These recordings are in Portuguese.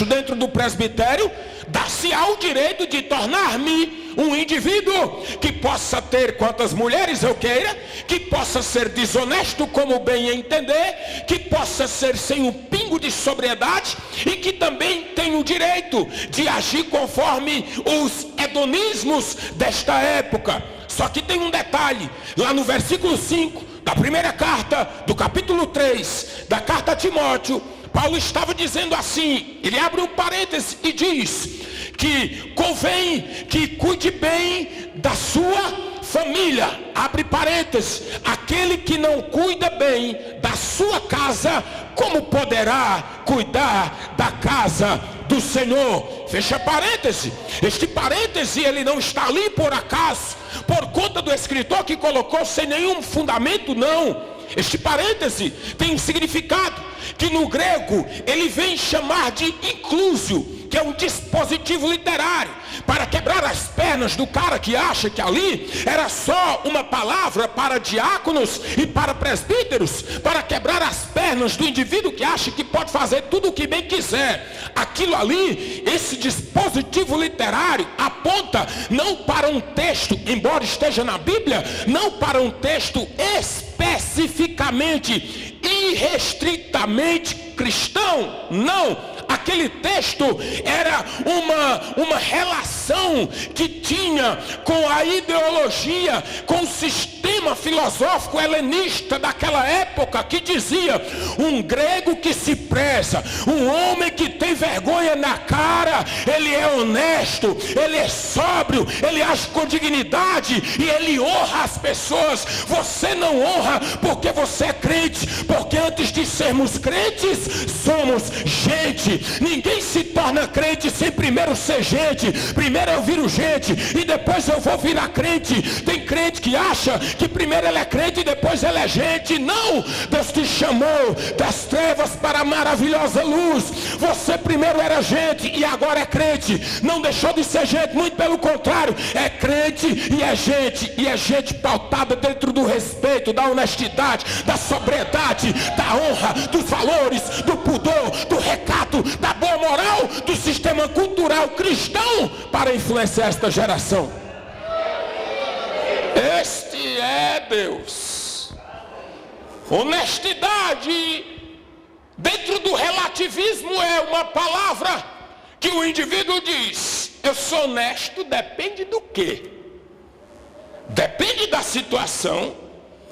dentro do presbitério, dá-se-á o direito de tornar-me um indivíduo que possa ter quantas mulheres eu queira, que possa ser desonesto como bem entender, que possa ser sem um pingo de sobriedade e que também tenha o direito de agir conforme os hedonismos desta época. Só que tem um detalhe, lá no versículo 5 da primeira carta, do capítulo 3 da carta a Timóteo, Paulo estava dizendo assim, ele abre um parêntese e diz que convém que cuide bem da sua família, abre parênteses, aquele que não cuida bem da sua casa, como poderá cuidar da casa do Senhor? Fecha parêntese. Este parêntese ele não está ali por acaso, por conta do escritor que colocou sem nenhum fundamento, não. Este parêntese tem um significado que no grego ele vem chamar de inclusio, que é um dispositivo literário, para quebrar as pernas do cara que acha que ali era só uma palavra para diáconos e para presbíteros, para quebrar as pernas do indivíduo que acha que pode fazer tudo o que bem quiser. Aquilo ali, esse dispositivo literário aponta não para um texto, embora esteja na Bíblia, não para um texto especificamente, irrestritamente cristão, não. Aquele texto era uma relação que tinha com a ideologia, com o sistema filosófico helenista daquela época, que dizia: um grego que se preza, um homem que tem vergonha na cara, ele é honesto, ele é sóbrio, ele age com dignidade e ele honra as pessoas. Você não honra porque você é crente, porque antes de sermos crentes, somos gente. Ninguém se torna crente sem primeiro ser gente. Primeiro eu viro gente e depois eu vou virar crente. Tem crente que acha que primeiro ele é crente e depois ele é gente. Não, Deus te chamou das trevas para a maravilhosa luz. Você primeiro era gente e agora é crente. Não deixou de ser gente, muito pelo contrário, é crente e é gente pautada dentro do respeito, da honestidade, da sobriedade, da honra, dos valores, do pudor, do recato, da boa moral, do sistema cultural cristão para influenciar esta geração. Este é Deus. Honestidade dentro do relativismo é uma palavra que o indivíduo diz: eu sou honesto, depende do quê? Depende da situação,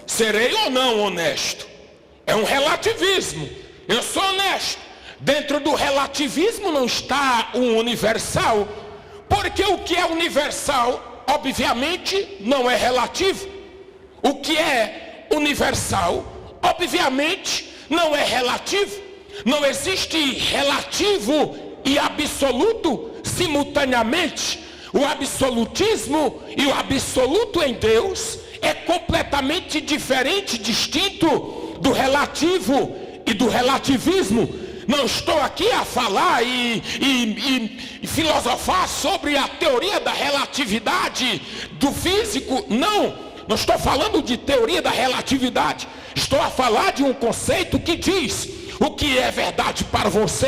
serei ou não honesto. É um relativismo. Eu sou honesto. Dentro do relativismo não está o universal, porque o que é universal, obviamente, não é relativo. O que é universal, obviamente, não é relativo. Não existe relativo e absoluto simultaneamente. O absolutismo e o absoluto em Deus é completamente diferente, distinto do relativo e do relativismo. Não estou aqui a falar e filosofar sobre a teoria da relatividade do físico. Não estou falando de teoria da relatividade. Estou a falar de um conceito que diz: o que é verdade para você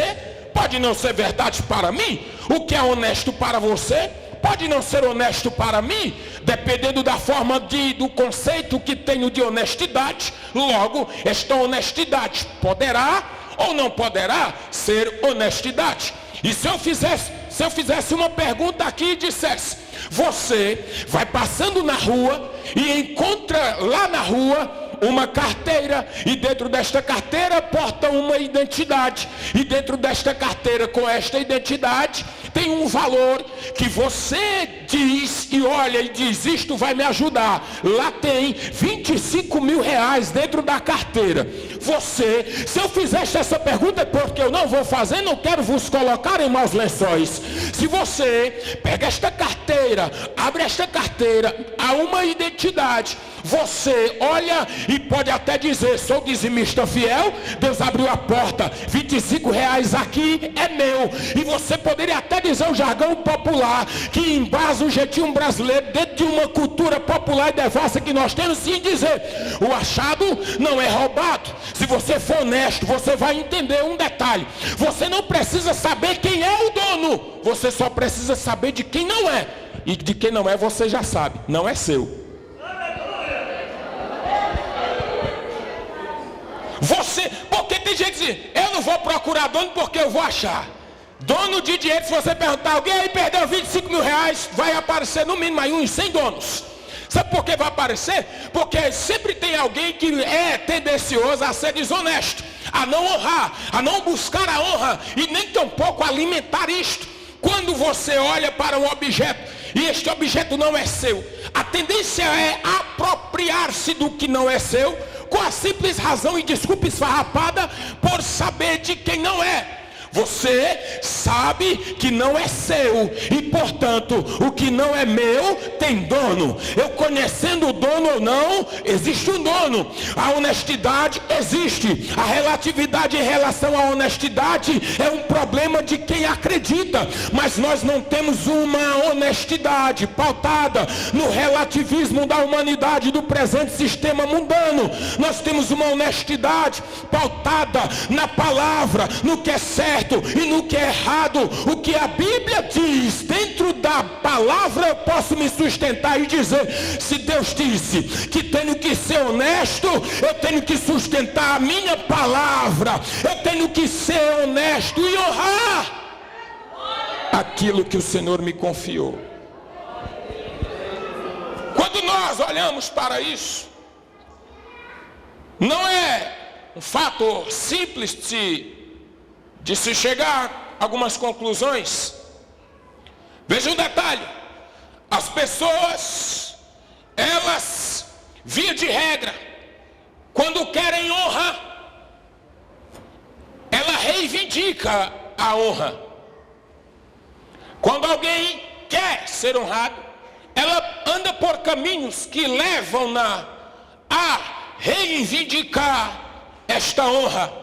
pode não ser verdade para mim. O que é honesto para você pode não ser honesto para mim, dependendo da forma do conceito que tenho de honestidade. Logo, esta honestidade poderá ou não poderá ser honestidade. E se eu fizesse uma pergunta aqui e dissesse: você vai passando na rua e encontra lá na rua uma carteira, e dentro desta carteira porta uma identidade, e dentro desta carteira com esta identidade tem um valor que você diz e olha e diz: isto vai me ajudar. Lá tem 25 mil reais dentro da carteira. Você, se eu fizesse essa pergunta, porque eu não vou fazer, não quero vos colocar em maus lençóis. Se você pega esta carteira, abre esta carteira, há uma identidade, você olha e pode até dizer: sou dizimista fiel, Deus abriu a porta, 25 reais aqui é meu. E você poderia até dizer o jargão popular que embasa o jeitinho brasileiro dentro de uma cultura popular e devassa que nós temos, sim, dizer: o achado não é roubado. Se você for honesto, você vai entender um detalhe: você não precisa saber quem dono, você só precisa saber de quem não é. E de quem não é, você já sabe, não é seu. Porque tem gente que diz, eu não vou procurar dono porque eu vou achar. Dono de dinheiro, se você perguntar, alguém aí perdeu 25 mil reais, vai aparecer no mínimo aí uns 100 donos. Sabe por que vai aparecer? Porque sempre tem alguém que é tendencioso a ser desonesto, a não honrar, a não buscar a honra e nem tampouco alimentar isto. Quando você olha para um objeto e este objeto não é seu, a tendência é apropriar-se do que não é seu, com a simples razão e desculpa esfarrapada por saber de quem não é. Você sabe que não é seu e, portanto, o que não é meu tem dono. Eu conhecendo o dono ou não, existe um dono. A honestidade existe. A relatividade em relação à honestidade é um problema de quem acredita. Mas nós não temos uma honestidade pautada no relativismo da humanidade do presente sistema mundano. Nós temos uma honestidade pautada na palavra, no que é certo e no que é errado. O que a Bíblia diz, dentro da palavra eu posso me sustentar e dizer, se Deus disse que tenho que ser honesto, eu tenho que sustentar a minha palavra, eu tenho que ser honesto e honrar aquilo que o Senhor me confiou. Quando nós olhamos para isso, não é um fato simples de se chegar a algumas conclusões. Veja um detalhe: as pessoas, elas, via de regra, quando querem honra, ela reivindica a honra. Quando alguém quer ser honrado, ela anda por caminhos que levam-na a reivindicar esta honra,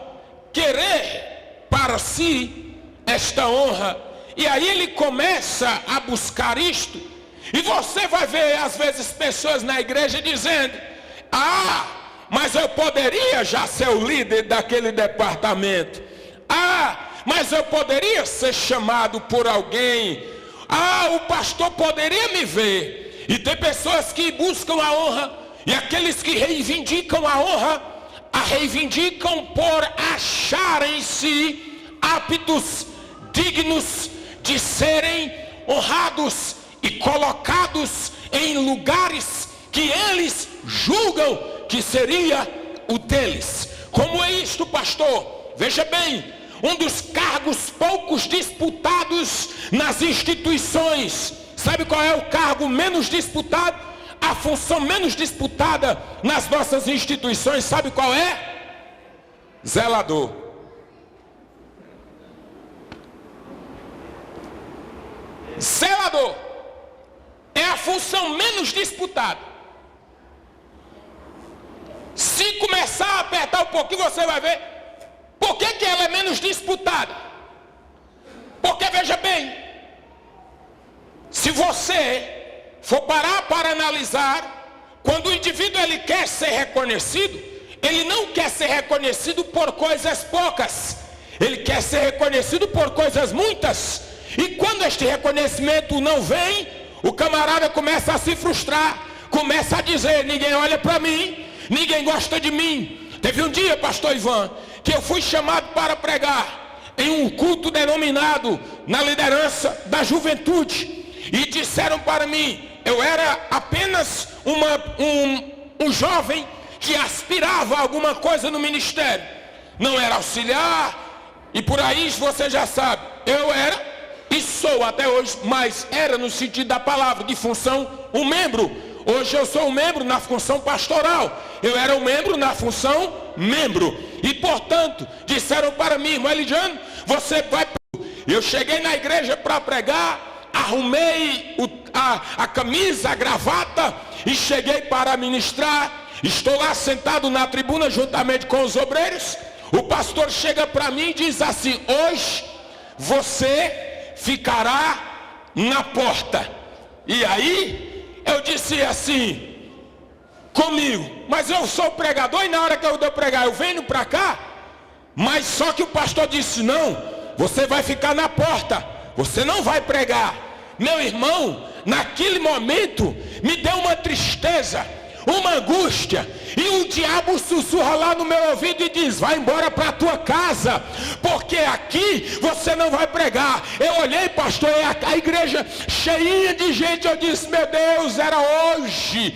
querer para si esta honra. E aí ele começa a buscar isto. E você vai ver às vezes pessoas na igreja dizendo, mas eu poderia já ser o líder daquele departamento. Mas eu poderia ser chamado por alguém. O pastor poderia me ver. E tem pessoas que buscam a honra, e aqueles que reivindicam a honra, a reivindicam por acharem-se aptos, dignos de serem honrados e colocados em lugares que eles julgam que seria o deles. Como é isto, pastor? Veja bem, um dos cargos poucos disputados nas instituições. Sabe qual é o cargo menos disputado? A função menos disputada nas nossas instituições, sabe qual é? Zelador. Zelador é a função menos disputada. Se começar a apertar um pouquinho, você vai ver por que ela é menos disputada. Porque veja bem, se você for parar para analisar, quando o indivíduo ele quer ser reconhecido, ele não quer ser reconhecido por coisas poucas, ele quer ser reconhecido por coisas muitas. E quando este reconhecimento não vem, o camarada começa a se frustrar, começa a dizer, ninguém olha para mim, ninguém gosta de mim. Teve um dia, pastor Ivan, que eu fui chamado para pregar em um culto denominado na liderança da juventude, e disseram para mim, eu era apenas um jovem que aspirava a alguma coisa no ministério, não era auxiliar, e por aí você já sabe, eu era e sou até hoje, mas era no sentido da palavra, de função, um membro. Hoje eu sou um membro na função pastoral, eu era um membro na função membro, e portanto disseram para mim, irmão Elidiano, você vai. Eu cheguei na igreja para pregar, arrumei a camisa, a gravata e cheguei para ministrar. Estou lá sentado na tribuna juntamente com os obreiros. O pastor chega para mim e diz assim, hoje você ficará na porta. E aí eu disse assim comigo, mas eu sou pregador e na hora que eu vou pregar eu venho para cá. Mas só que o pastor disse, não, você vai ficar na porta, você não vai pregar. Meu irmão, naquele momento me deu uma tristeza, uma angústia, e o diabo sussurra lá no meu ouvido e diz: vai embora para a tua casa, porque aqui você não vai pregar. Eu olhei, pastor, a igreja cheinha de gente. Eu disse: meu Deus, era hoje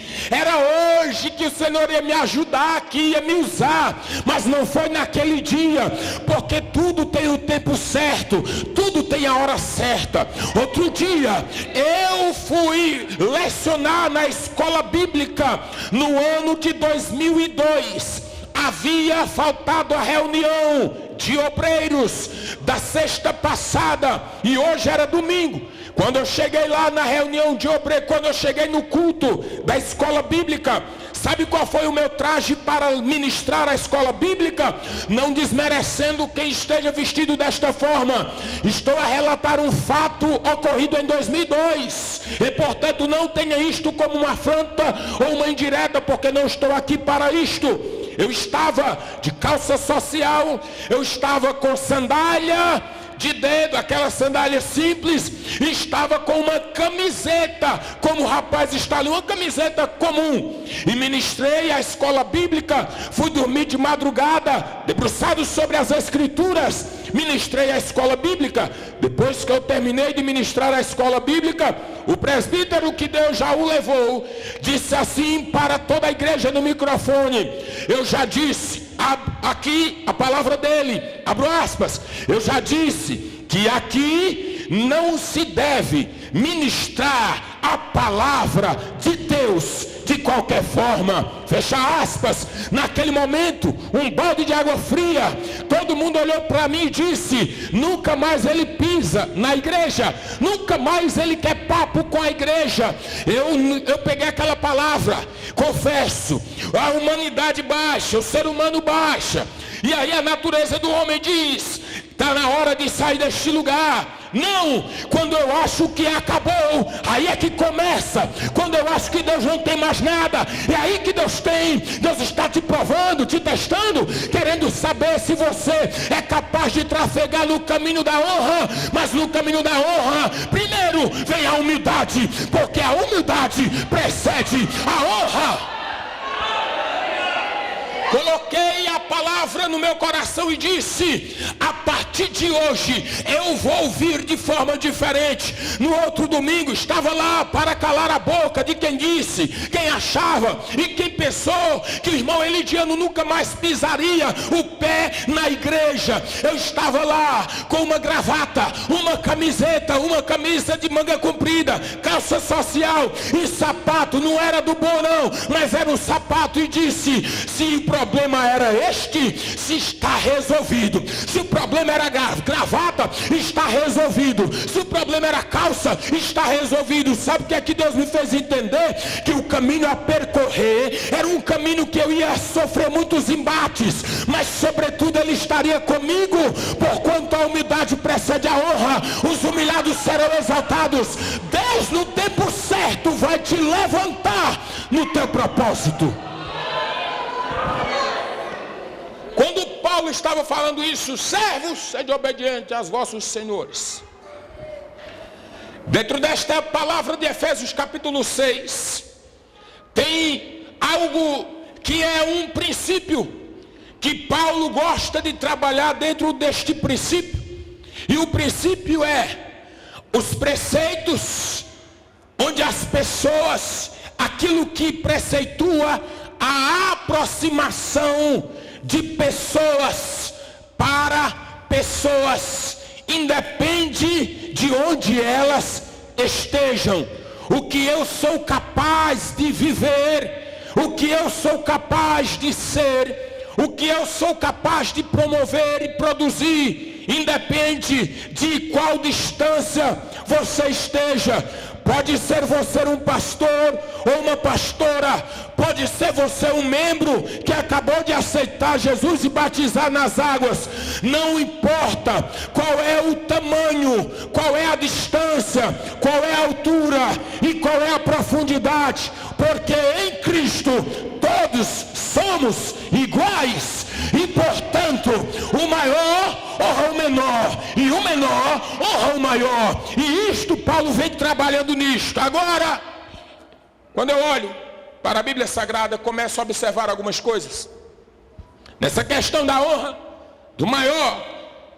que o Senhor ia me ajudar aqui, ia me usar. Mas não foi naquele dia, porque tudo tem o tempo certo, tudo tem a hora certa. Outro dia eu fui lecionar na escola bíblica no ano de 2002. Havia faltado a reunião de obreiros da sexta passada e hoje era domingo. Quando eu cheguei lá na reunião de obreiros, quando eu cheguei no culto da escola bíblica, sabe qual foi o meu traje para ministrar a escola bíblica? Não desmerecendo quem esteja vestido desta forma, estou a relatar um fato ocorrido em 2002, e portanto não tenha isto como uma afronta ou uma indireta, porque não estou aqui para isto. Eu estava de calça social, eu estava com sandália de dedo, aquela sandália simples, e estava com uma camiseta, como o rapaz está ali, uma camiseta comum, e ministrei a escola bíblica. Fui dormir de madrugada, debruçado sobre as escrituras, ministrei a escola bíblica. Depois que eu terminei de ministrar a escola bíblica, o presbítero que Deus já o levou, disse assim para toda a igreja no microfone: eu já disse, aqui a palavra dele, abro aspas, eu já disse que aqui não se deve ministrar a palavra de Deus de qualquer forma, fecha aspas. Naquele momento, um balde de água fria, todo mundo olhou para mim e disse: nunca mais ele pisa na igreja, nunca mais ele quer papo com a igreja. Eu peguei aquela palavra, confesso, a humanidade baixa, o ser humano baixa, e aí a natureza do homem diz: está na hora de sair deste lugar. Não, quando eu acho que acabou, aí é que começa. Quando eu acho que Deus não tem mais nada, é aí que Deus tem. Deus está te provando, te testando, querendo saber se você é capaz de trafegar no caminho da honra. Mas no caminho da honra, primeiro vem a humildade, porque a humildade precede a honra. Coloquei a palavra no meu coração e disse: a partir de hoje eu vou ouvir de forma diferente. No outro domingo estava lá para calar a boca de quem disse, quem achava e quem pensou que o irmão Elidiano nunca mais pisaria o pé na igreja. Eu estava lá com uma gravata, uma camiseta, uma camisa de manga comprida, calça social e sapato. Não era do bom não, mas era um sapato, e disse: se o problema era este, se está resolvido. Se o problema era gravata, está resolvido. Se o problema era calça, está resolvido. Sabe o que é que Deus me fez entender? Que o caminho a percorrer era um caminho que eu ia sofrer muitos embates, mas sobretudo Ele estaria comigo, porquanto a humildade precede a honra. Os humilhados serão exaltados. Deus no tempo certo vai te levantar no teu propósito. Quando Paulo estava falando isso: servos, sede obedientes aos vossos senhores. Dentro desta palavra de Efésios capítulo 6, tem algo que é um princípio, que Paulo gosta de trabalhar dentro deste princípio. E o princípio é os preceitos, onde as pessoas, aquilo que preceitua a aproximação de pessoas para pessoas, independe de onde elas estejam. O que eu sou capaz de viver, o que eu sou capaz de ser, o que eu sou capaz de promover e produzir, independe de qual distância você esteja. Pode ser você um pastor ou uma pastora, pode ser você um membro que acabou de aceitar Jesus e batizar nas águas. Não importa qual é o tamanho, qual é a distância, qual é a altura e qual é a profundidade, porque em Cristo todos somos iguais. E portanto, o maior ou o menor, e o menor honra o maior. E isto, Paulo vem trabalhando nisto. Agora, quando eu olho para a Bíblia Sagrada, começo a observar algumas coisas. Nessa questão da honra do maior,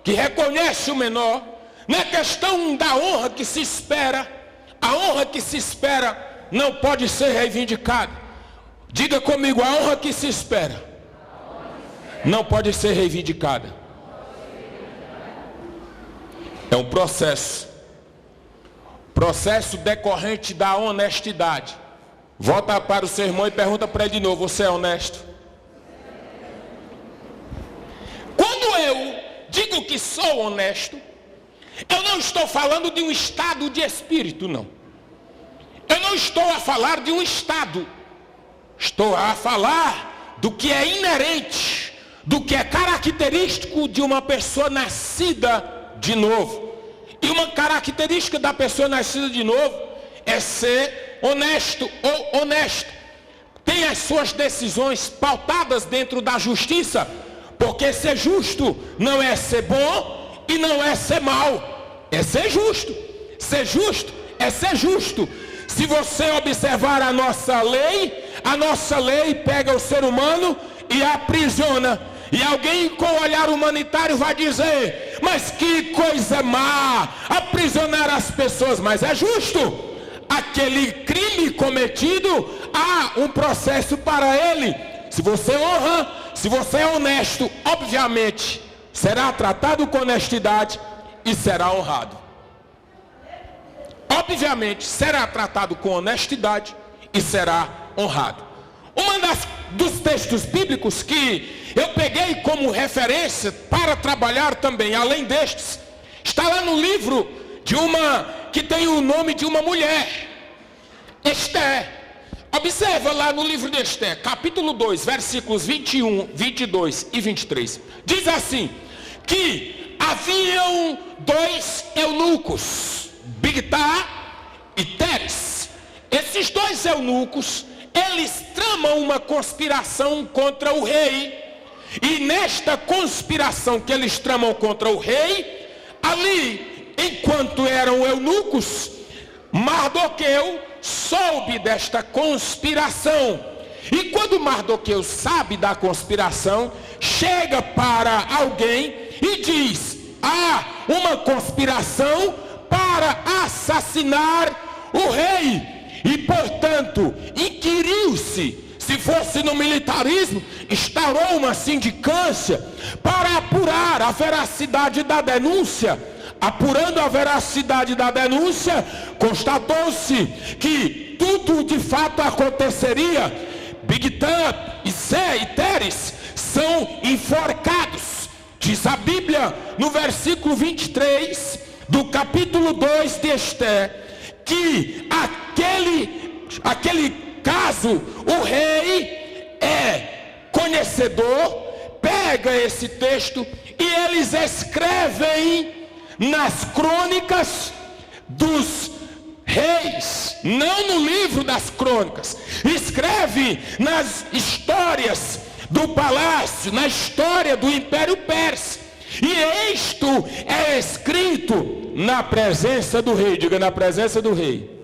que reconhece o menor, na questão da honra que se espera, a honra que se espera não pode ser reivindicada. Diga comigo, a honra que se espera não pode ser reivindicada. É um processo decorrente da honestidade. Volta para o seu irmão e pergunta para ele de novo: você é honesto? Quando eu digo que sou honesto, eu não estou falando de um estado de espírito, não. Eu não estou a falar de um estado. Estou a falar do que é inerente, do que é característico de uma pessoa nascida de novo. E uma característica da pessoa nascida de novo é ser honesto ou honesta. Tem as suas decisões pautadas dentro da justiça, porque ser justo não é ser bom e não é ser mal, é ser justo. Ser justo é ser justo. Se você observar a nossa lei pega o ser humano e aprisiona. E alguém com olhar humanitário vai dizer: mas que coisa má, aprisionar as pessoas. Mas é justo. Aquele crime cometido, há um processo para ele. Se você honra, se você é honesto, obviamente será tratado com honestidade e será honrado. Obviamente será tratado com honestidade e será honrado. Dos textos bíblicos que eu peguei como referência para trabalhar também, além destes, está lá no livro que tem o nome de uma mulher, Esther. Observa lá no livro de Esther, capítulo 2, versículos 21, 22 e 23. Diz assim, que haviam dois eunucos, Bigtá e Teres. Esses dois eunucos, eles tramam uma conspiração contra o rei. E nesta conspiração que eles tramam contra o rei, ali, enquanto eram eunucos, Mardoqueu soube desta conspiração. E quando Mardoqueu sabe da conspiração, chega para alguém e diz: há uma conspiração para assassinar o rei. E portanto, inquiriu-se, se fosse no militarismo, instaurou uma sindicância para apurar a veracidade da denúncia. Apurando a veracidade da denúncia, constatou-se que tudo de fato aconteceria. Bigtá e Teres são enforcados. Diz a Bíblia no versículo 23 do capítulo 2 de Esther, que aquele caso, o rei é conhecedor, pega esse texto e eles escrevem nas crônicas dos reis, não no livro das crônicas, escreve nas histórias do palácio, na história do Império Persa. E isto é escrito na presença do rei. Diga, na presença do rei.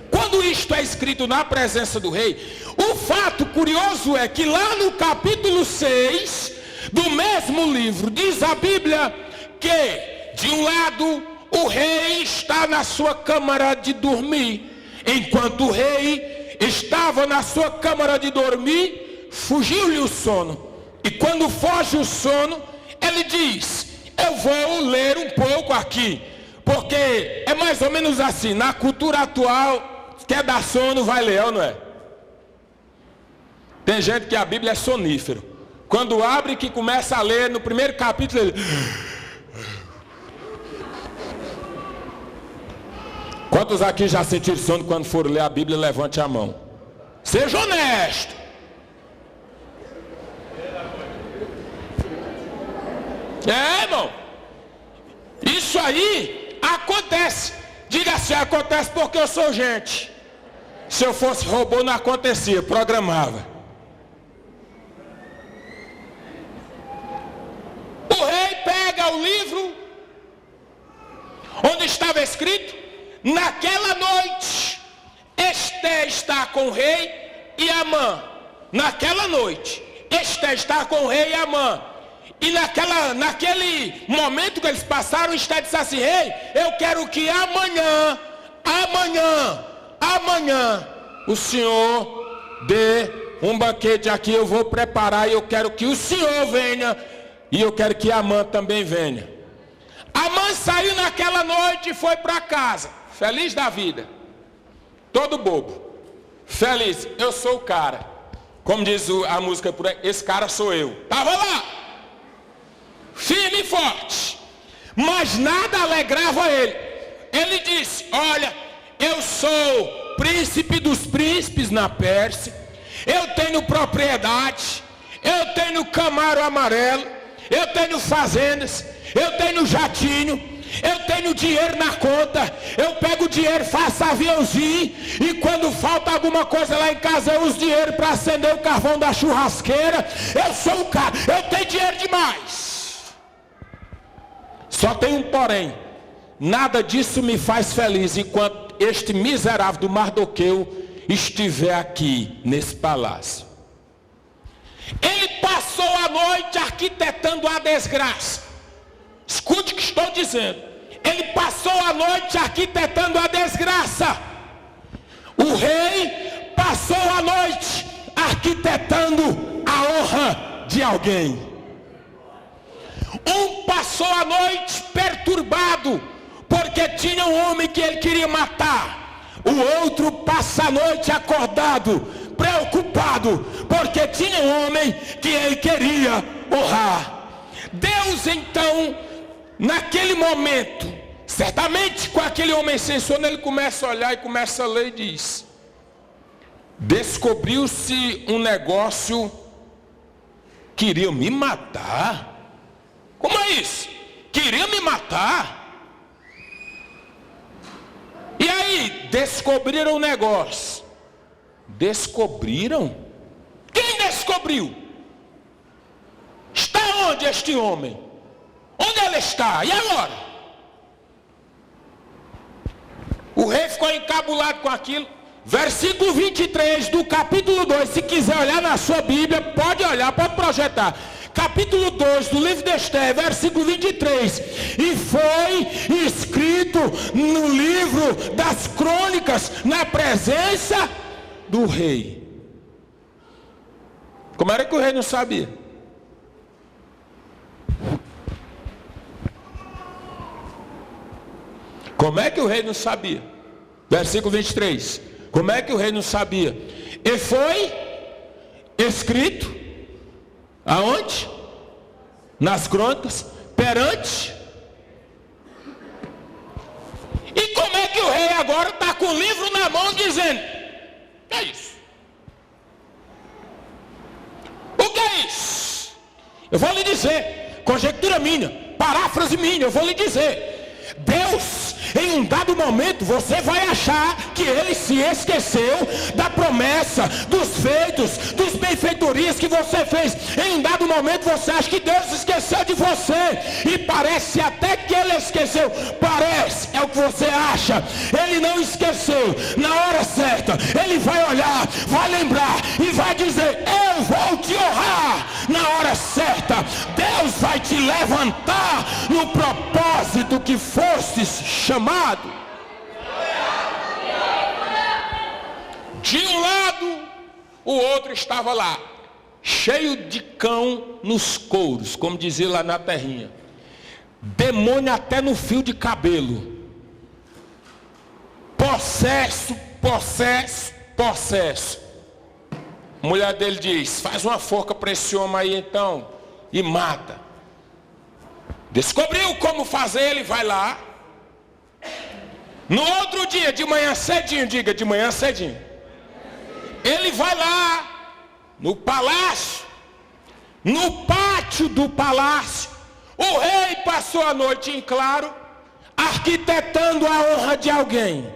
Quando isto é escrito na presença do rei, o fato curioso é que lá no capítulo 6 do mesmo livro, diz a Bíblia que, de um lado, o rei está na sua câmara de dormir. Enquanto o rei estava na sua câmara de dormir, fugiu-lhe o sono. E quando foge o sono, ele diz: eu vou ler um pouco aqui, porque é mais ou menos assim, na cultura atual, quer dar sono, vai ler, ou não é? Tem gente que a Bíblia é sonífero. Quando abre, que começa a ler, no primeiro capítulo, ele... Quantos aqui já sentiram sono quando foram ler a Bíblia? Levante a mão. Seja honesto. Irmão, isso aí acontece. Diga assim: acontece porque eu sou gente. Se eu fosse robô não acontecia, programava. O rei pega o livro onde estava escrito: naquela noite Esté está com o rei e Amã. Naquela noite Esté está com o rei e Amã. E naquele momento que eles passaram, Esté disse assim: rei, eu quero que amanhã o senhor dê um banquete aqui, eu vou preparar, e eu quero que o senhor venha, e eu quero que Amã também venha. Amã saiu naquela noite e foi para casa, feliz da vida, todo bobo, feliz. Eu sou o cara, como diz a música por aí, esse cara sou eu. Estava lá, firme e forte, mas nada alegrava ele. Ele disse: olha, eu sou príncipe dos príncipes na Pérsia, eu tenho propriedade, eu tenho camaro amarelo, eu tenho fazendas, eu tenho jatinho, eu tenho dinheiro na conta, eu pego dinheiro, faço aviãozinho, e quando falta alguma coisa lá em casa eu uso dinheiro para acender o carvão da churrasqueira. Eu sou o cara, eu tenho dinheiro demais. Só tem um porém: nada disso me faz feliz enquanto este miserável do Mardoqueu estiver aqui nesse palácio. Ele passou a noite arquitetando a desgraça. Escute o que estou dizendo. Ele passou a noite arquitetando a desgraça. O rei passou a noite arquitetando a honra de alguém. Um passou a noite perturbado porque tinha um homem que ele queria matar. O outro passa a noite acordado, preocupado, porque tinha um homem que ele queria honrar. Deus então, naquele momento, certamente com aquele homem sem sono, ele começa a olhar e começa a ler e diz: descobriu-se um negócio, queriam me matar. Como é isso? Queriam me matar? E aí, descobriram o negócio. Descobriram? Quem descobriu? Está onde este homem? Onde ele está? E agora? O rei ficou encabulado com aquilo. Versículo 23 do capítulo 2. Se quiser olhar na sua Bíblia, pode olhar, pode projetar. Capítulo 2 do livro de Esté, versículo 23. E foi escrito no livro das crônicas, na presença do rei. Como era que o rei não sabia? Como é que o rei não sabia? Versículo 23. Como é que o rei não sabia? E foi escrito aonde? Nas crônicas, perante. E como é que o rei agora está com o livro na mão dizendo: que é isso? O que é isso? Eu vou lhe dizer, conjectura minha, paráfrase minha, eu vou lhe dizer. Deus, em um dado momento, você vai achar que ele se esqueceu da promessa, dos feitos, dos benfeitorias que você fez. Em um dado momento você acha que Deus esqueceu de você, e parece até que ele esqueceu. Parece, é o que você acha. Ele não esqueceu. Na hora certa ele vai olhar, vai lembrar e vai dizer: eu vou te honrar. Na hora certa Deus vai te levantar no propósito que fostes chamado. De um lado, o outro estava lá, cheio de cão nos couros, como dizia lá na terrinha, demônio até no fio de cabelo, possesso. A mulher dele diz: faz uma forca para esse homem aí então, e mata. Descobriu como fazer, ele vai lá. No outro dia, de manhã cedinho, diga, de manhã cedinho, ele vai lá no palácio, no pátio do palácio. O rei passou a noite em claro, arquitetando a honra de alguém.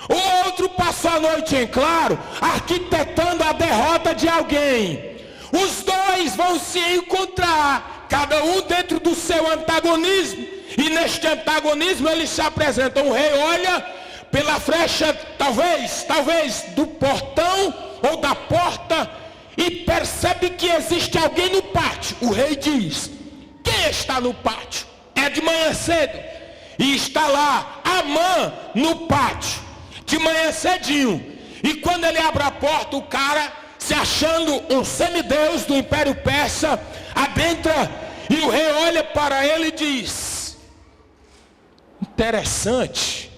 O outro passou a noite em claro, arquitetando a derrota de alguém. Os dois vão se encontrar, cada um dentro do seu antagonismo, E neste antagonismo eles se apresentam. O rei olha pela frecha, talvez do portão ou da porta, e percebe que existe alguém no pátio. O rei diz: quem está no pátio? É de manhã cedo. E está lá Amã no pátio, de manhã cedinho. E quando ele abre a porta, o cara, se achando um semideus do Império Persa, adentra, e o rei olha para ele e diz: interessante.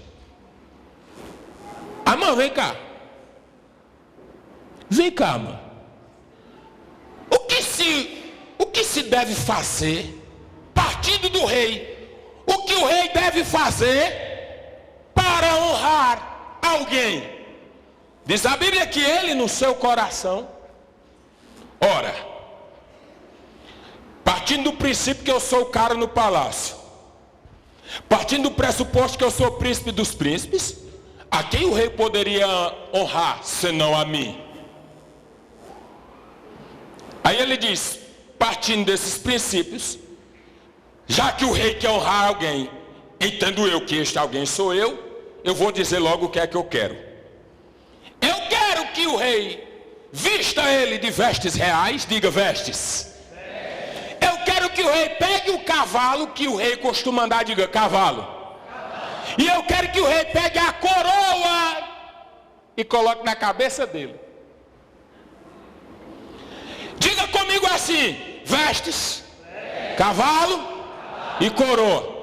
Amã, vem cá. Vem cá, Amã. O que se deve fazer, partindo do rei, o que o rei deve fazer para honrar alguém? Diz a Bíblia que ele, no seu coração, ora, partindo do princípio que eu sou o cara no palácio, partindo do pressuposto que eu sou o príncipe dos príncipes, a quem o rei poderia honrar, senão a mim? Aí ele diz, partindo desses princípios, já que o rei quer honrar alguém, entendo eu que este alguém sou eu vou dizer logo o que é que eu quero. Eu quero que o rei vista ele de vestes reais, diga vestes. Eu quero que o rei pegue o cavalo que o rei costuma andar, diga cavalo. E eu quero que o rei pegue a coroa e coloque na cabeça dele. Diga comigo assim: vestes, cavalo e coroa.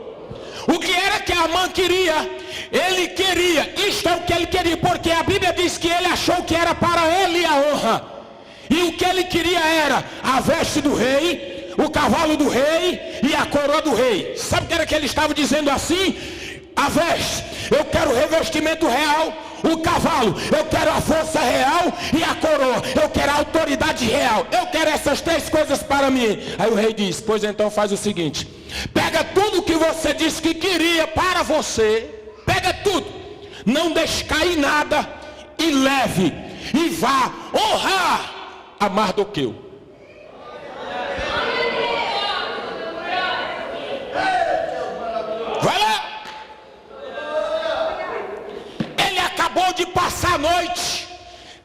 O que era que Amã queria? Ele queria, isto é o que ele queria, porque a Bíblia diz que ele achou que era para ele a honra. E o que ele queria era a veste do rei, o cavalo do rei e a coroa do rei. Sabe o que era que ele estava dizendo assim? A veste, eu quero o revestimento real. O cavalo, eu quero a força real. E a coroa, eu quero a autoridade real. Eu quero essas três coisas para mim. Aí o rei diz: pois então faz o seguinte: pega tudo que você disse que queria para você, pega tudo, não deixe cair nada, e leve, e vá honrar a Mardoqueu. Vai lá. De passar a noite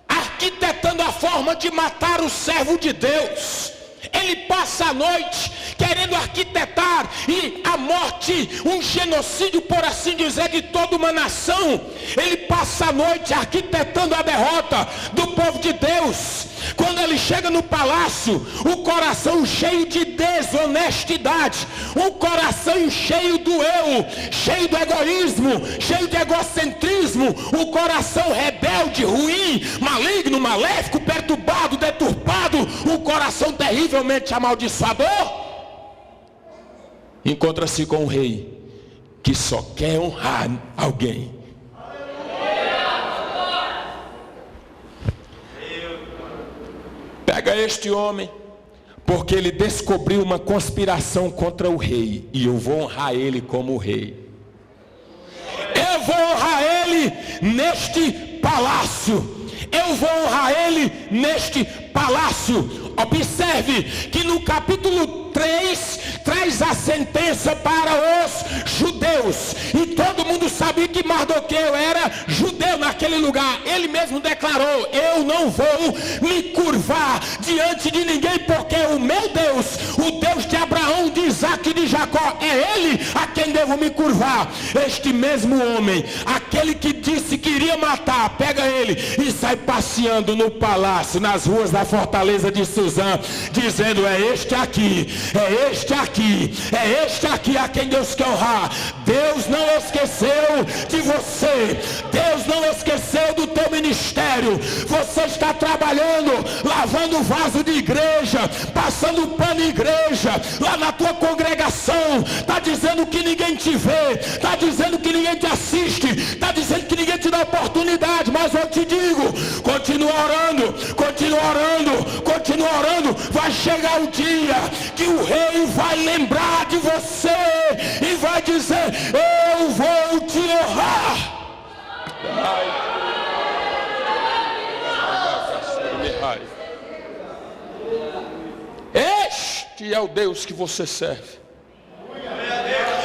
arquitetando a forma de matar o servo de Deus. Ele passa a noite querendo arquitetar e a morte, um genocídio, por assim dizer, de toda uma nação. Ele passa a noite arquitetando a derrota do povo de Deus. Quando ele chega no palácio, o coração cheio de desonestidade, um coração cheio do eu, cheio do egoísmo, cheio de egocentrismo, o coração rebelde, ruim, maligno, maléfico, perturbado, deturpado, um coração terrivelmente amaldiçoador, encontra-se com um rei que só quer honrar alguém. Pega este homem, porque ele descobriu uma conspiração contra o rei, e eu vou honrar ele como rei. Eu vou honrar ele neste palácio. Eu vou honrar ele neste palácio. Observe que no capítulo 3 traz a sentença para os judeus. E todo mundo sabia que Mardoqueu era judeu naquele lugar. Ele mesmo declarou: eu não vou me curvar diante de ninguém, porque o meu Deus, o Deus de Abraão, de Isaac e de Jacó, é ele a quem devo me curvar. Este mesmo homem, aquele que disse que iria matar, pega ele e sai passeando no palácio, nas ruas da fortaleza de Suzã, dizendo: é este aqui, é este aqui, é este aqui a quem Deus quer honrar. Deus não esqueceu de você. Deus não esqueceu do teu ministério. Você está trabalhando, lavando vaso de igreja, passando pano em igreja, lá na tua congregação, está dizendo que ninguém te vê, está dizendo que ninguém te assiste, está dizendo que ninguém te dá oportunidade. Mas eu te digo, continua orando, continua orando, continua orando. Vai chegar o dia que o rei vai lembrar de você e vai dizer: eu vou te honrar. Este é o Deus que você serve.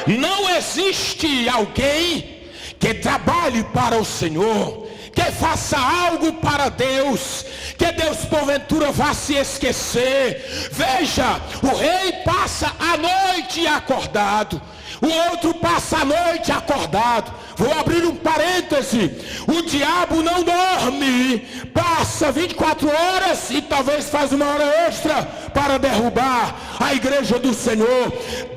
Não existe alguém que trabalhe para o Senhor, que faça algo para Deus, que Deus porventura vá se esquecer. Veja, o rei passa a noite acordado, o outro passa a noite acordado. Vou abrir um parêntese: o diabo não dorme, passa 24 horas e talvez faz uma hora extra para derrubar a igreja do Senhor.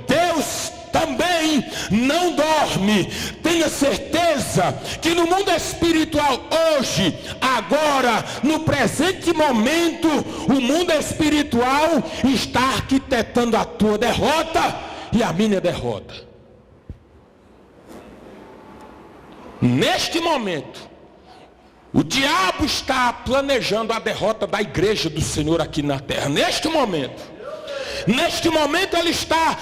Deus também não dorme. Tenha certeza que no mundo espiritual hoje, agora, no presente momento, o mundo espiritual está arquitetando a tua derrota e a minha derrota. Neste momento, o diabo está planejando a derrota da igreja do Senhor aqui na terra. Neste momento ele está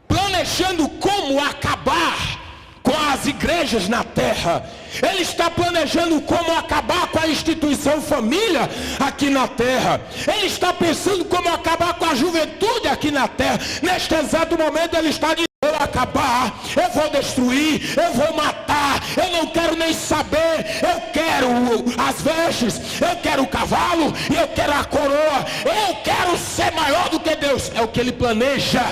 planejando como acabar com as igrejas na terra. Ele está planejando como acabar com a instituição família aqui na terra. Ele está pensando como acabar com a juventude aqui na terra. Neste exato momento ele está dizendo: eu vou acabar, eu vou destruir, eu vou matar, eu não quero nem saber, eu quero as vestes, eu quero o cavalo, eu quero a coroa, eu quero ser maior do que Deus. É o que ele planeja.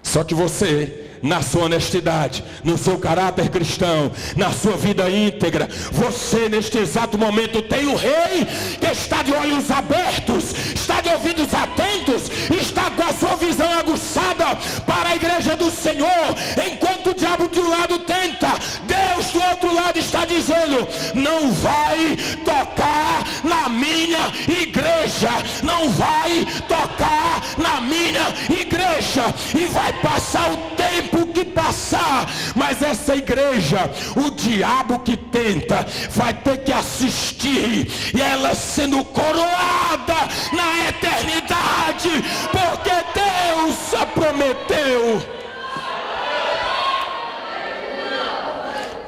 Só que você, na sua honestidade, no seu caráter cristão, na sua vida íntegra, você neste exato momento tem um rei que está de olhos abertos, está de ouvidos atentos, está com a sua visão aguçada para a igreja do Senhor. Enquanto o diabo de um lado tenta, Deus do outro lado está dizendo: não vai tocar na minha igreja, não vai tocar na minha igreja. E vai passar o tempo que passar, mas essa igreja, o diabo que tenta, vai ter que assistir e ela sendo coroada na eternidade, porque Deus a prometeu.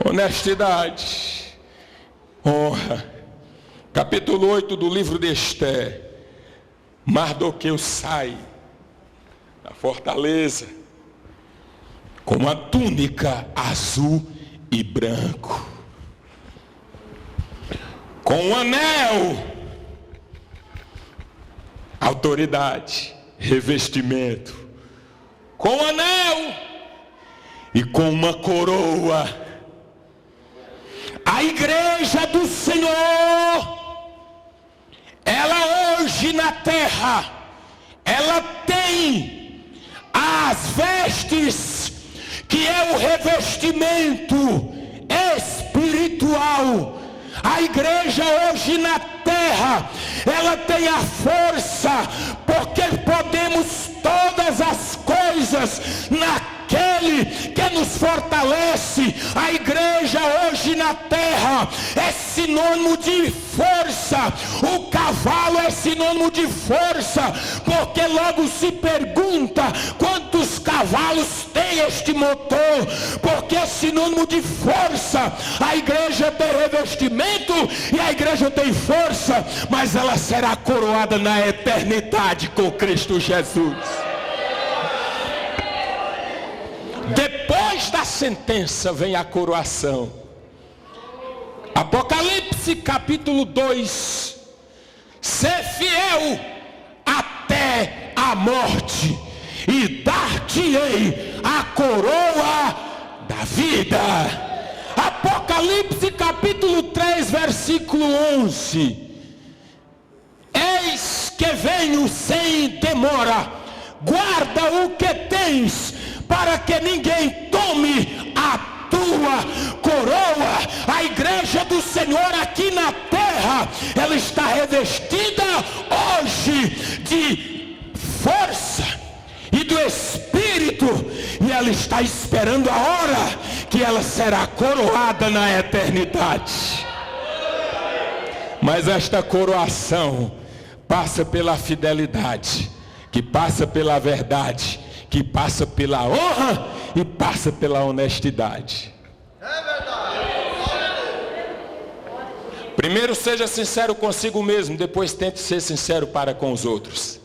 Honestidade, honra. Capítulo 8 do livro de Esther. Mardoqueu sai da fortaleza com uma túnica azul e branco, com um anel, autoridade, revestimento, com um anel e com uma coroa. A igreja do Senhor, ela hoje na terra, ela tem as vestes, que é o revestimento espiritual. A igreja hoje na terra, ela tem a força, porque podemos todas as coisas naquele que nos fortalece. A igreja hoje na terra é sinônimo de força. O cavalo é sinônimo de força, porque logo se pergunta quantos cavalos tem este motor, porque é sinônimo de força. A igreja tem revestimento e a igreja tem força, mas ela será coroada na eternidade com Cristo Jesus. Depois da sentença vem a coroação. Apocalipse capítulo 2. Ser fiel até a morte, e dar-te-ei a coroa da vida. Apocalipse capítulo 3, versículo 11. Eis que venho sem demora, guarda o que tens, para que ninguém tome a tua coroa. A igreja do Senhor aqui na terra, ela está revestida hoje de força e do Espírito, e ela está esperando a hora que ela será coroada na eternidade. Mas esta coroação passa pela fidelidade, que passa pela verdade, que passa pela honra e passa pela honestidade. É verdade. Primeiro seja sincero consigo mesmo, depois tente ser sincero para com os outros.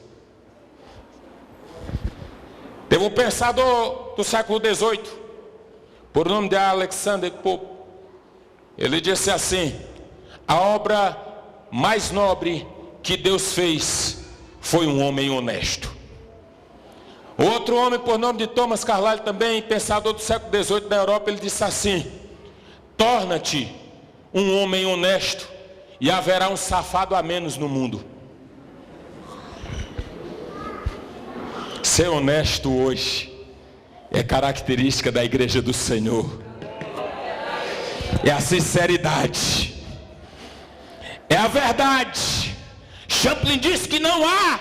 Teve um pensador do século XVIII, por nome de Alexander Pope. Ele disse assim: a obra mais nobre que Deus fez foi um homem honesto. Outro homem por nome de Thomas Carlyle, também pensador do século XVIII na Europa, ele disse assim: torna-te um homem honesto e haverá um safado a menos no mundo. Ser honesto hoje é característica da igreja do Senhor. É a sinceridade, é a verdade. Champlin disse que não há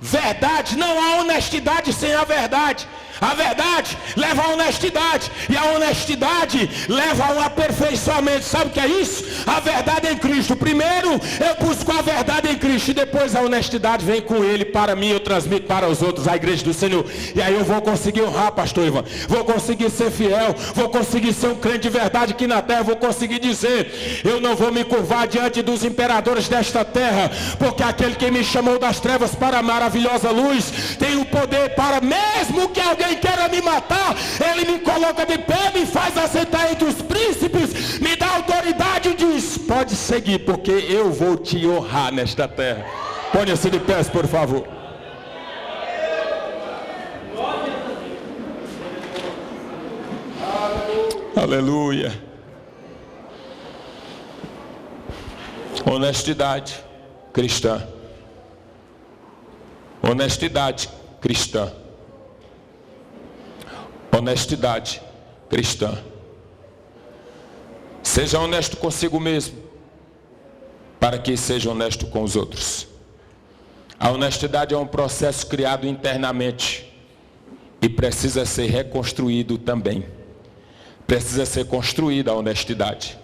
verdade, não há honestidade sem a verdade. A verdade leva à honestidade, e a honestidade leva a um aperfeiçoamento. Sabe o que é isso? A verdade em Cristo. Primeiro eu busco a verdade em Cristo, e depois a honestidade vem com Ele. Para mim eu transmito para os outros, a igreja do Senhor. E aí eu vou conseguir honrar, pastor Ivan, vou conseguir ser fiel, vou conseguir ser um crente de verdade aqui na terra. Vou conseguir dizer: eu não vou me curvar diante dos imperadores desta terra, porque aquele que me chamou das trevas para a maravilhosa luz tem o poder para, mesmo que alguém queira me matar, Ele me coloca de pé, me faz assentar entre os príncipes, me dá autoridade e diz: pode seguir, porque eu vou te honrar nesta terra. Ponha-se de pé, por favor. Aleluia. Honestidade cristã. Honestidade cristã. Honestidade cristã. Seja honesto consigo mesmo, para que seja honesto com os outros. A honestidade é um processo criado internamente e precisa ser reconstruído também. Precisa ser construída a honestidade,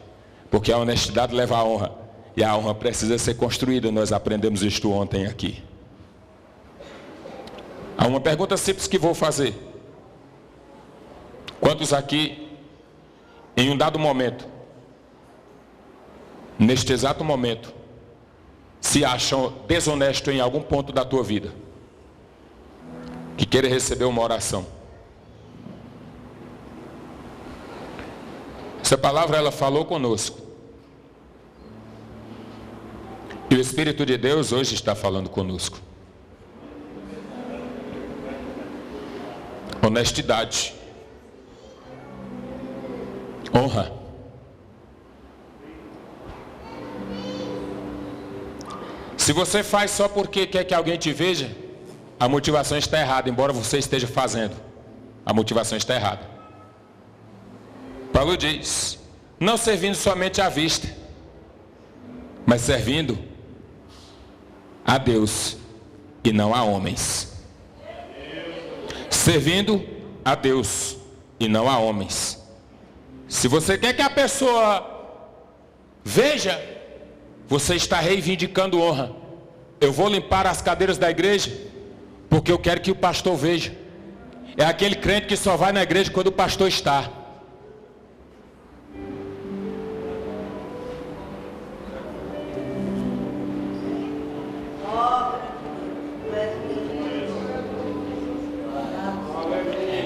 porque a honestidade leva à honra, e a honra precisa ser construída. Nós aprendemos isto ontem aqui. Há uma pergunta simples que vou fazer: quantos aqui, em um dado momento, neste exato momento, se acham desonestos em algum ponto da tua vida, que queira receber uma oração? Essa palavra, ela falou conosco, e o Espírito de Deus hoje está falando conosco. Honestidade, honra. Se você faz só porque quer que alguém te veja, a motivação está errada. Embora você esteja fazendo, a motivação está errada. Paulo diz: não servindo somente à vista, mas servindo a Deus e não a homens. Servindo a Deus e não a homens. Se você quer que a pessoa veja, você está reivindicando honra. Eu vou limpar as cadeiras da igreja porque eu quero que o pastor veja. É aquele crente que só vai na igreja quando o pastor está.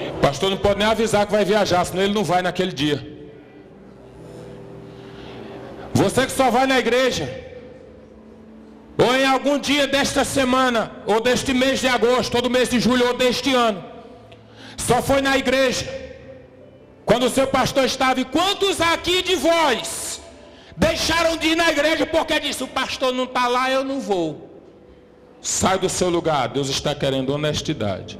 O pastor não pode nem avisar que vai viajar, senão ele não vai naquele dia. Você que só vai na igreja, ou em algum dia desta semana, ou deste mês de agosto, ou do mês de julho, ou deste ano, só foi na igreja quando o seu pastor estava. E quantos aqui de vós deixaram de ir na igreja porque disse: o pastor não está lá, eu não vou? Sai do seu lugar. Deus está querendo honestidade.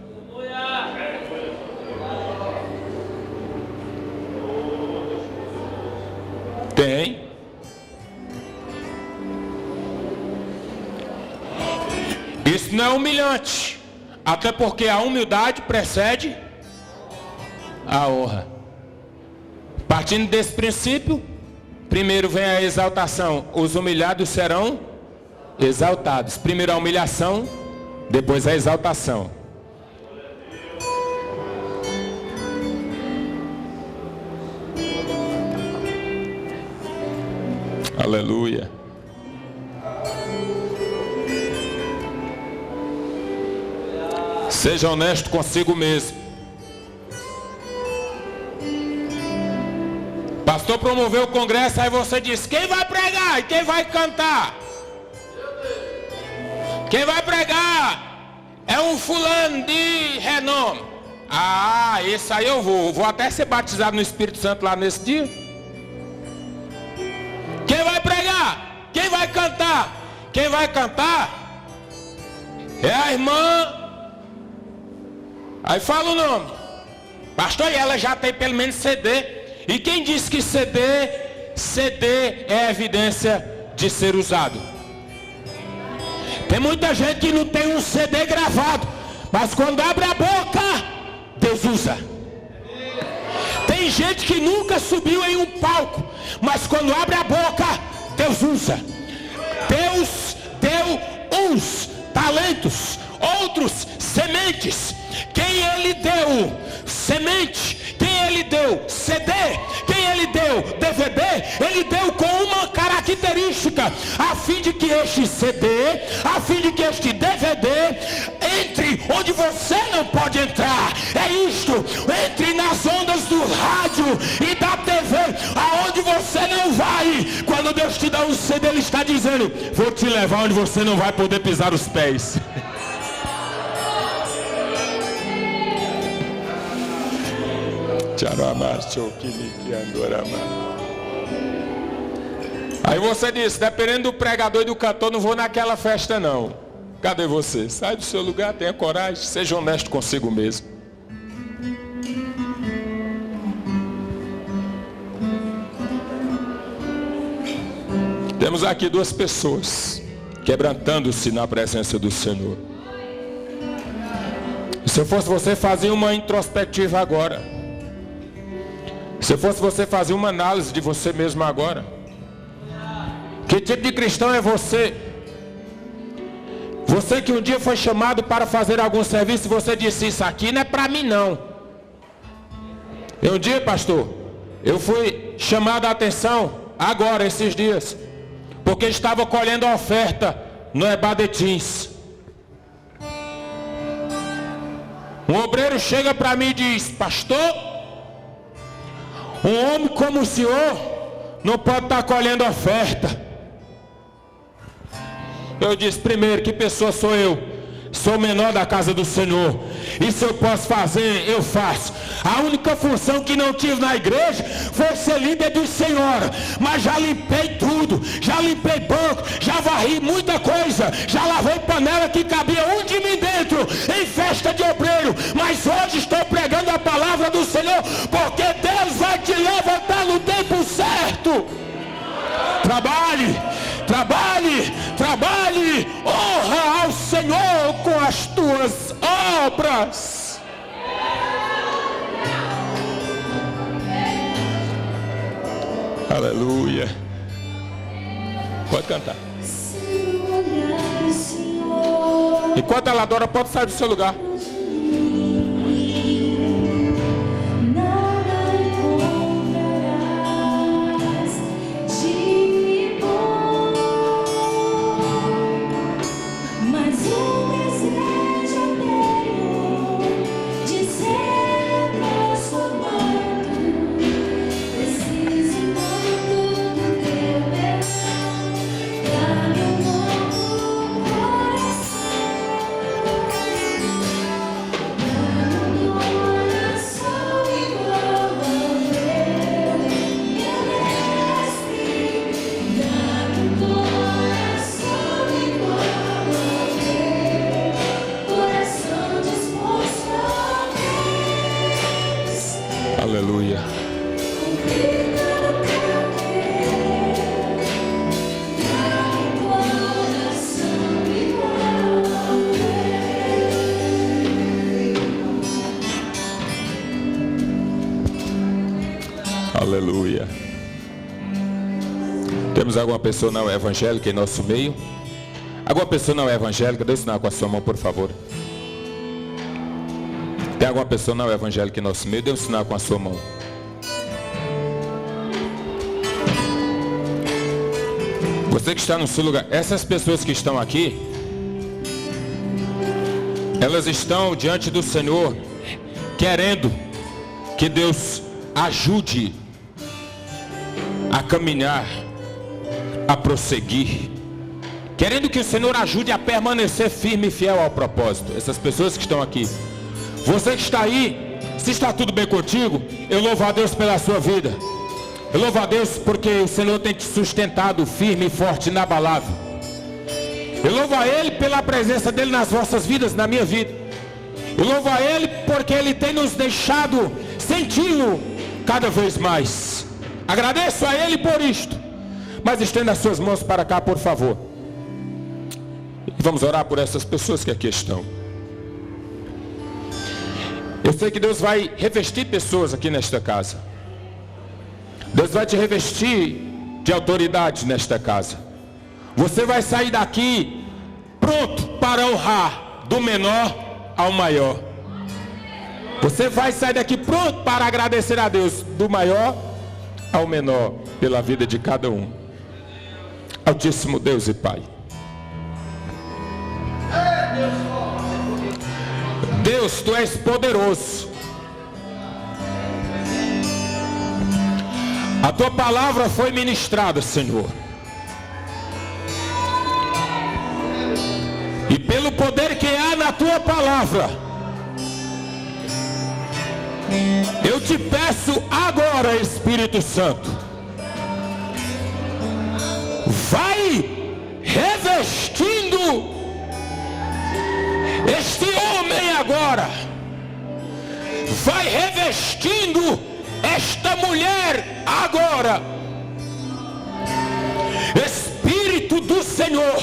Tem. Isso não é humilhante, até porque a humildade precede a honra. Partindo desse princípio, primeiro vem a exaltação. Os humilhados serão exaltados. Primeiro a humilhação, depois a exaltação. Aleluia. Seja honesto consigo mesmo. Pastor promoveu o congresso, aí você disse: quem vai pregar e quem vai cantar? Quem vai pregar é um fulano de renome. Ah, esse aí eu vou até ser batizado no Espírito Santo lá nesse dia. Quem vai pregar? Quem vai cantar? Quem vai cantar é a irmã. Aí fala o nome. Pastor, e ela já tem pelo menos CD. E quem disse que CD é evidência de ser usado? Tem muita gente que não tem um CD gravado, mas quando abre a boca, Deus usa. Tem gente que nunca subiu em um palco, mas quando abre a boca, Deus usa. Deus deu uns talentos, outros sementes. Quem Ele deu semente, quem Ele deu CD, quem Ele deu DVD, Ele deu com uma característica, a fim de que este CD, a fim de que este DVD entre onde você não pode entrar. É isto, entre nas ondas do rádio e da TV, aonde você não vai. Quando Deus te dá um CD, Ele está dizendo: vou te levar onde você não vai poder pisar os pés. Aí você disse: dependendo do pregador e do cantor, não vou naquela festa não. Cadê você? Sai do seu lugar, tenha coragem, seja honesto consigo mesmo. Temos aqui duas pessoas quebrantando-se na presença do Senhor. Se eu fosse você, fazia uma introspectiva agora. Se eu fosse você, fazer uma análise de você mesmo agora. Que tipo de cristão é você? Você que um dia foi chamado para fazer algum serviço, você disse: isso aqui não é para mim não. E um dia, pastor, eu fui chamado a atenção agora, esses dias, porque estava colhendo a oferta no Ebadetins. Um obreiro chega para mim e diz: pastor, um homem como o senhor não pode estar colhendo oferta. Eu disse: primeiro, que pessoa sou eu? Sou o menor da casa do Senhor. E se eu posso fazer, eu faço. A única função que não tive na igreja foi ser líder do Senhor. Mas já limpei tudo. Já limpei banco. Já varri muita coisa. Já lavei panela que cabia um de mim dentro em festa de obreiro. Mas hoje estou pregando a palavra do Senhor, porque Deus vai te levantar no tempo certo. Trabalhe, trabalhe, trabalhe, honra ao Senhor com as tuas obras. Aleluia. Pode cantar. Enquanto ela adora, pode sair do seu lugar. Aleluia. Aleluia. Temos alguma pessoa não evangélica em nosso meio? Alguma pessoa não evangélica? Dê sinal com a sua mão, por favor. Tem alguma pessoa não evangélica em nosso meio? Dê um sinal com a sua mão. Você que está no seu lugar, essas pessoas que estão aqui, Elas estão diante do Senhor, querendo que Deus ajude a caminhar, a prosseguir, querendo que o Senhor ajude a permanecer firme e fiel ao propósito. Essas pessoas que estão aqui, você que está aí, se está tudo bem contigo, eu louvo a Deus pela sua vida. Eu louvo a Deus porque o Senhor tem te sustentado firme e forte, inabalável. Eu louvo a Ele pela presença dEle nas vossas vidas, na minha vida. Eu louvo a Ele porque Ele tem nos deixado senti-lo cada vez mais. Agradeço a Ele por isto. Mas estenda as suas mãos para cá, por favor. E vamos orar por essas pessoas que aqui estão. Eu sei que Deus vai revestir pessoas aqui nesta casa. Deus vai te revestir de autoridade nesta casa. Você vai sair daqui pronto para honrar do menor ao maior. Você vai sair daqui pronto para agradecer a Deus do maior ao menor pela vida de cada um. Altíssimo Deus e Pai, Deus, Tu és poderoso. A Tua palavra foi ministrada, Senhor. E pelo poder que há na Tua palavra, eu te peço agora, Espírito Santo, vai revestindo este homem agora, vai revestindo esta mulher agora. Espírito do Senhor,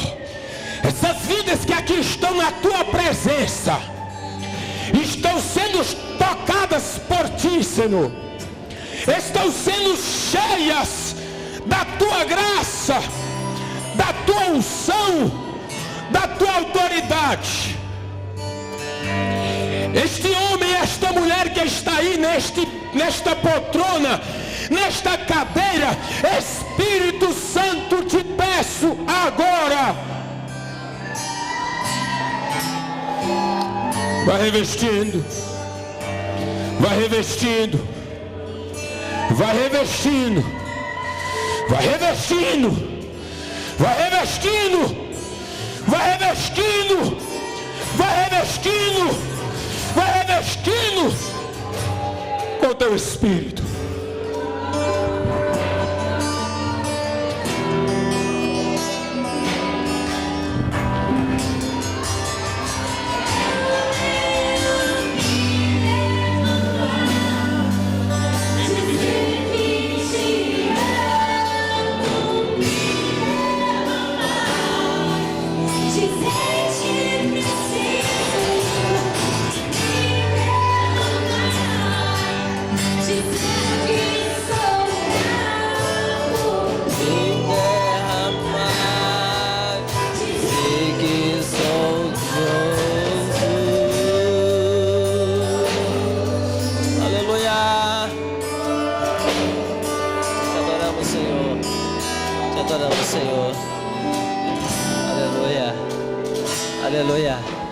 essas vidas que aqui estão na Tua presença estão sendo tocadas por Ti, Senhor. Estão sendo cheias da Tua graça, da Tua unção, da Tua autoridade. Este homem, esta mulher que está aí nesta poltrona, nesta cadeira, Espírito Santo, te peço agora, vai revestindo, vai revestindo, vai revestindo, vai revestindo, vai revestindo, vai revestindo, vai revestindo, vai revestindo com o Teu Espírito. Senhor. Aleluia. Aleluia.